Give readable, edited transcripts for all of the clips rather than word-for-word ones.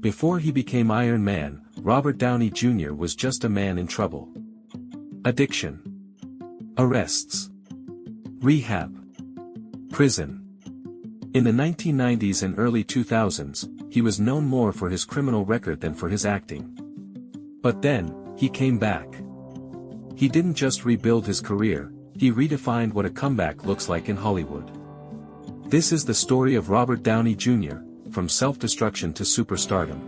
Before he became Iron Man, Robert Downey Jr. was just a man in trouble. Addiction. Arrests. Rehab. Prison. In the 1990s and early 2000s, he was known more for his criminal record than for his acting. But then, he came back. He didn't just rebuild his career, he redefined what a comeback looks like in Hollywood. This is the story of Robert Downey Jr., from self-destruction to superstardom.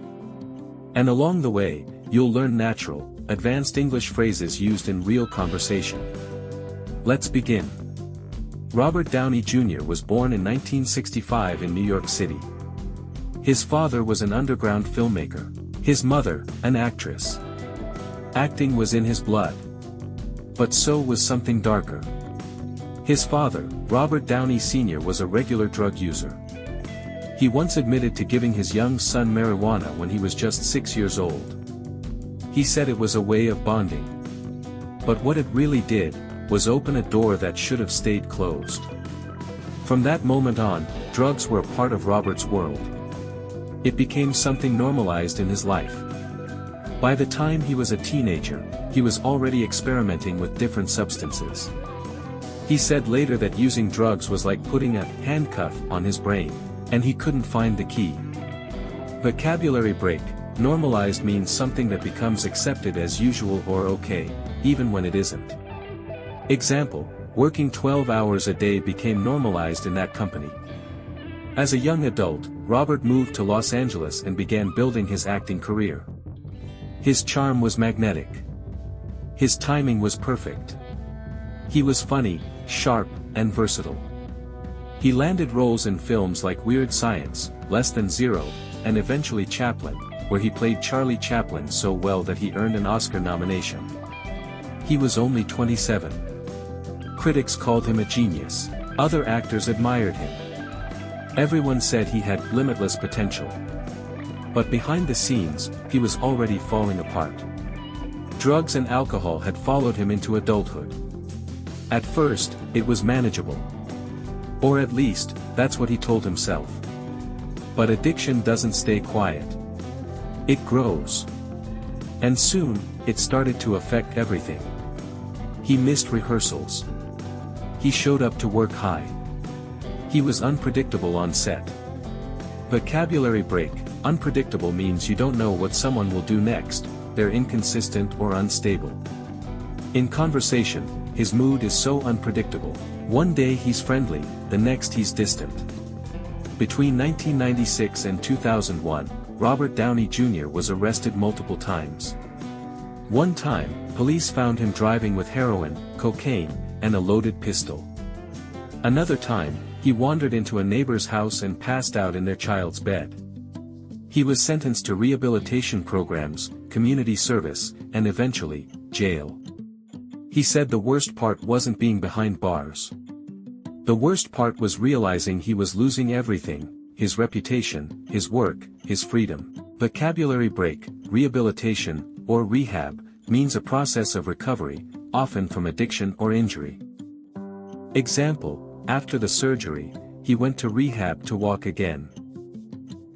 And along the way, you'll learn natural, advanced English phrases used in real conversation. Let's begin. Robert Downey Jr. was born in 1965 in New York City. His father was an underground filmmaker, his mother, an actress. Acting was in his blood. But so was something darker. His father, Robert Downey Sr. was a regular drug user. He once admitted to giving his young son marijuana when he was just 6 years old. He said it was a way of bonding. But what it really did, was open a door that should have stayed closed. From that moment on, drugs were a part of Robert's world. It became something normalized in his life. By the time he was a teenager, he was already experimenting with different substances. He said later that using drugs was like putting a handcuff on his brain, and he couldn't find the key. Vocabulary break. Normalized means something that becomes accepted as usual or okay, even when it isn't. Example, working 12 hours a day became normalized in that company. As a young adult, Robert moved to Los Angeles and began building his acting career. His charm was magnetic. His timing was perfect. He was funny, sharp, and versatile. He landed roles in films like Weird Science, Less Than Zero, and eventually Chaplin, where he played Charlie Chaplin so well that he earned an Oscar nomination. He was only 27. Critics called him a genius. Other actors admired him. Everyone said he had limitless potential. But behind the scenes, he was already falling apart. Drugs and alcohol had followed him into adulthood. At first, it was manageable. Or at least, that's what he told himself. But addiction doesn't stay quiet. It grows. And soon, it started to affect everything. He missed rehearsals. He showed up to work high. He was unpredictable on set. Vocabulary break. Unpredictable means you don't know what someone will do next, they're inconsistent or unstable. In conversation, his mood is so unpredictable. One day he's friendly, the next he's distant. Between 1996 and 2001, Robert Downey Jr. was arrested multiple times. One time, police found him driving with heroin, cocaine, and a loaded pistol. Another time, he wandered into a neighbor's house and passed out in their child's bed. He was sentenced to rehabilitation programs, community service, and eventually, jail. He said the worst part wasn't being behind bars. The worst part was realizing he was losing everything: his reputation, his work, his freedom. Vocabulary break. Rehabilitation, or rehab, means a process of recovery, often from addiction or injury. Example, after the surgery, he went to rehab to walk again.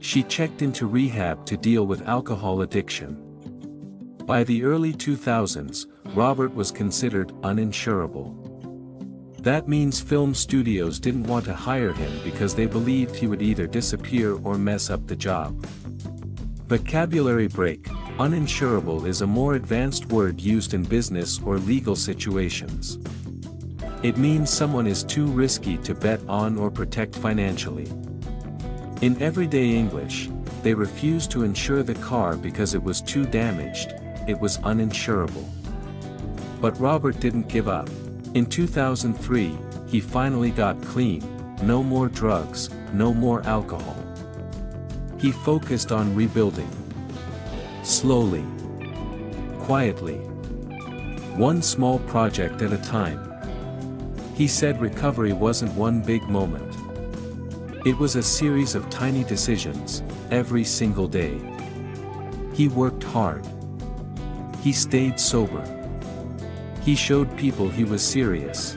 She checked into rehab to deal with alcohol addiction. By the early 2000s, Robert was considered uninsurable. That means film studios didn't want to hire him because they believed he would either disappear or mess up the job. Vocabulary break. Uninsurable is a more advanced word used in business or legal situations. It means someone is too risky to bet on or protect financially. In everyday English, they refused to insure the car because it was too damaged, it was uninsurable. But Robert didn't give up. In 2003, he finally got clean: no more drugs, no more alcohol. He focused on rebuilding. Slowly. Quietly. One small project at a time. He said recovery wasn't one big moment. It was a series of tiny decisions, every single day. He worked hard. He stayed sober. He showed people he was serious.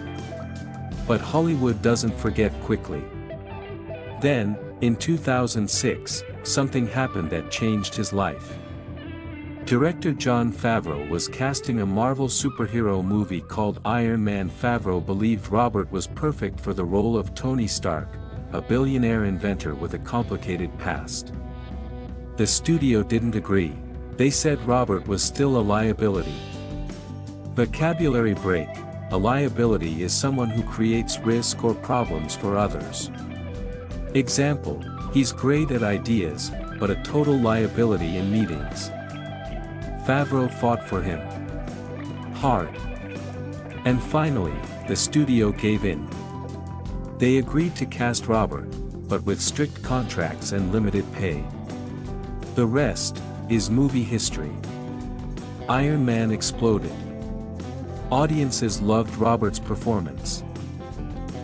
But Hollywood doesn't forget quickly. Then, In 2006, something happened that changed his life. Director Jon Favreau was casting a Marvel superhero movie called Iron Man. Favreau believed Robert was perfect for the role of Tony Stark, a billionaire inventor with a complicated past. The studio didn't agree. They said Robert was still a liability. Vocabulary break: a liability is someone who creates risk or problems for others. Example: he's great at ideas, but a total liability in meetings. Favreau fought for him hard. And finally, the studio gave in. They agreed to cast Robert, but with strict contracts and limited pay. The rest is movie history. Iron Man exploded. Audiences loved Robert's performance.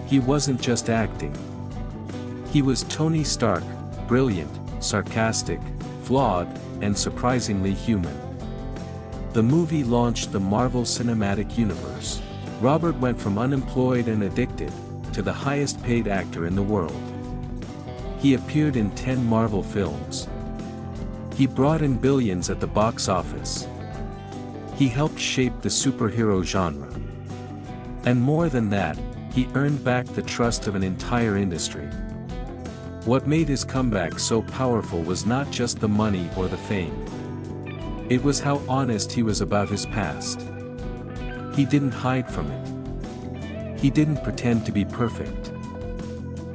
He wasn't just acting. He was Tony Stark, brilliant, sarcastic, flawed, and surprisingly human. The movie launched the Marvel Cinematic Universe. Robert went from unemployed and addicted, to the highest paid actor in the world. He appeared in 10 Marvel films. He brought in billions at the box office. He helped shape the superhero genre. And more than that, he earned back the trust of an entire industry. What made his comeback so powerful was not just the money or the fame. It was how honest he was about his past. He didn't hide from it. He didn't pretend to be perfect.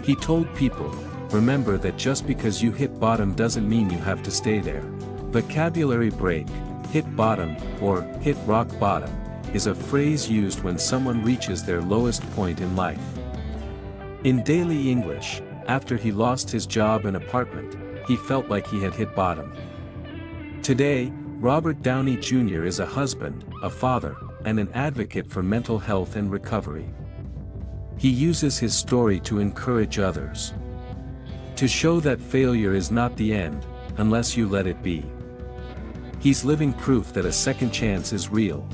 He told people, remember that just because you hit bottom doesn't mean you have to stay there. Vocabulary break: hit bottom, or hit rock bottom, is a phrase used when someone reaches their lowest point in life. In daily English, after he lost his job and apartment, he felt like he had hit bottom. Today, Robert Downey Jr. is a husband, a father, and an advocate for mental health and recovery. He uses his story to encourage others. To show that failure is not the end, unless you let it be. He's living proof that a second chance is real.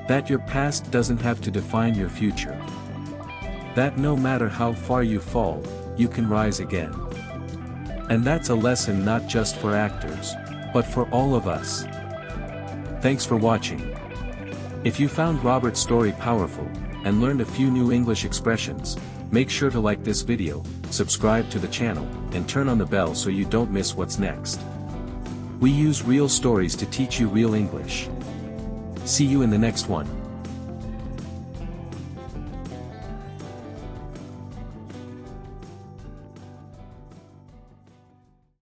That your past doesn't have to define your future. That no matter how far you fall, you can rise again. And that's a lesson not just for actors, but for all of us. Thanks for watching. If you found Robert's story powerful, and learned a few new English expressions, make sure to like this video, subscribe to the channel, and turn on the bell so you don't miss what's next. We use real stories to teach you real English. See you in the next one.